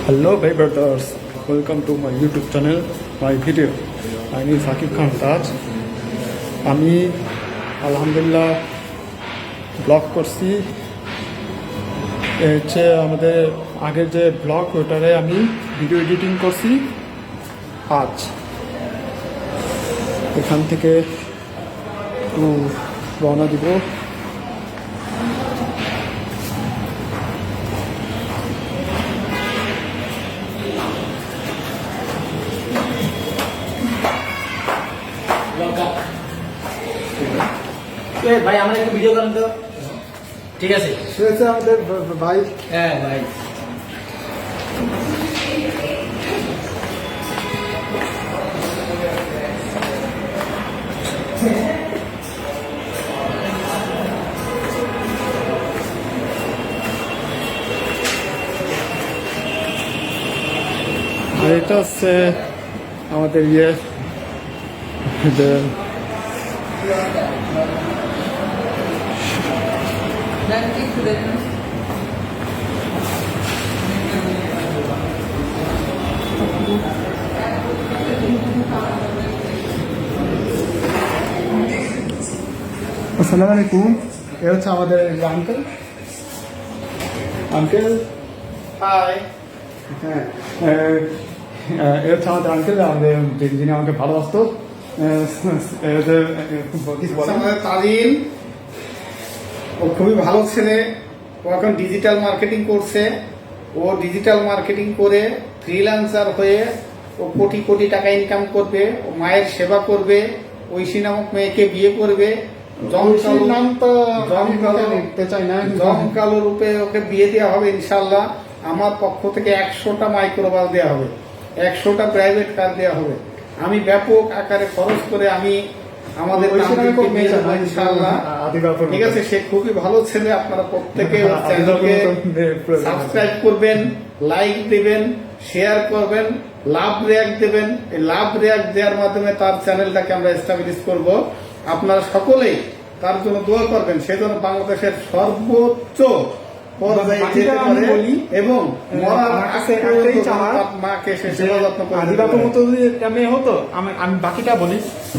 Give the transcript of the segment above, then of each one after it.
Hello, my brothers. Welcome to my YouTube channel, my video. I am Sakib Khan Taj. আমি আলহামদুলিল্লাহ blog করছি। হচ্ছে আমাদের আগের যে ব্লগ ওটারে আমি ভিডিও এডিটিং করছি আজ। এখান থেকে একটু রওনা দিব। ভাই আমরা একটু ভিডিও করেন তো। ঠিক আছে, সে হচ্ছে আমাদের ভাই। হ্যাঁ ভাই, আর এটা হচ্ছে আমাদের যে আসসালামু আলাইকুম। এ হচ্ছে আমাদের আঙ্কেল। হাই। হ্যাঁ, এ হচ্ছে আমাদের আঙ্কেল, আমাদের যিনি আমাকে ভালোবাসতো। আমাদের তারিন, ও খুবই ভালো ছেলে। ও এখন ডিজিটাল মার্কেটিং করছে। ও ডিজিটাল মার্কেটিং করে ফ্রিল্যান্সার হয়ে ও কোটি কোটি টাকা ইনকাম করবে। ও মায়ের সেবা করবে, ঐশী নামক মেয়েকে বিয়ে করবে। নাম তো নিতে চাই না, জমকালো রূপে ওকে বিয়ে দেওয়া হবে ইনশাল্লাহ। আমার পক্ষ থেকে 100টা মাইক্রোবাস দেওয়া হবে, 100টা প্রাইভেট কার দেওয়া হবে। আমি ব্যাপক আকারে খরচ করে আমি আমাদের ইনশাল্লাহ। ঠিক আছে, সে খুবই ভালো ছেলে। আপনারা প্রত্যেকে চ্যানেলকে সাবস্ক্রাইব করবেন, লাইক দিবেন, শেয়ার করবেন, লাভ রিয়াক্ট দেবেন। এই লাভ রিয়াক্ট দেওয়ার মাধ্যমে তার চ্যানেলটাকে আমরা এস্টাবলিশ করব। আপনারা সকলেই তার জন্য দোয়া করবেন, সেজন্য বাংলাদেশের সর্বোচ্চ পর্যায়ে যেতে পারে এবং মাকে সে সেবা যত্ন করে। আদিবাবুর মতো যদি মেয়ে হতো, আমি বাকিটা বলি।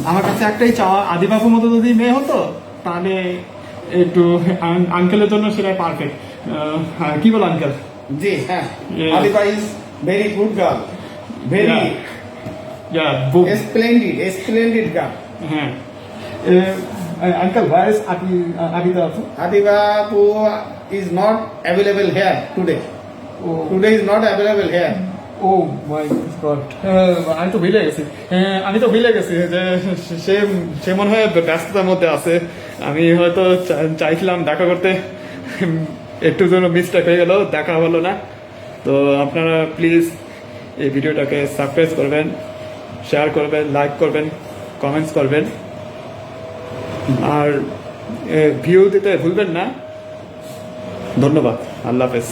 আমার কাছে একটাই চাওয়া, আদিবাবুর মতো যদি মেয়ে হতো তাহলে একটু আঙ্কেলের জন্য সেটা পারফেক্ট। কি বল আঙ্কেল? জি হ্যাঁ, Adiba is very good girl, very splendid girl. হ্যাঁ, uncle, where is Adita? Adibabu is not available here today. Oh. Today is not available here. Oh my God! আমি তো ভুলে গেছি। যে সে মনে হয় ব্যস্ততার মধ্যে আছে। আমি হয়তো চাইছিলাম দেখা করতে, একটু জন্য মিস্টেক হয়ে গেল, দেখা হলো না। তো আপনারা প্লিজ এই ভিডিওটাকে সাবস্ক্রাইব করবেন, শেয়ার করবেন, লাইক করবেন, কমেন্টস করবেন, আর ভিউ দিতে ভুলবেন না। ধন্যবাদ। আল্লাহ হাফেজ।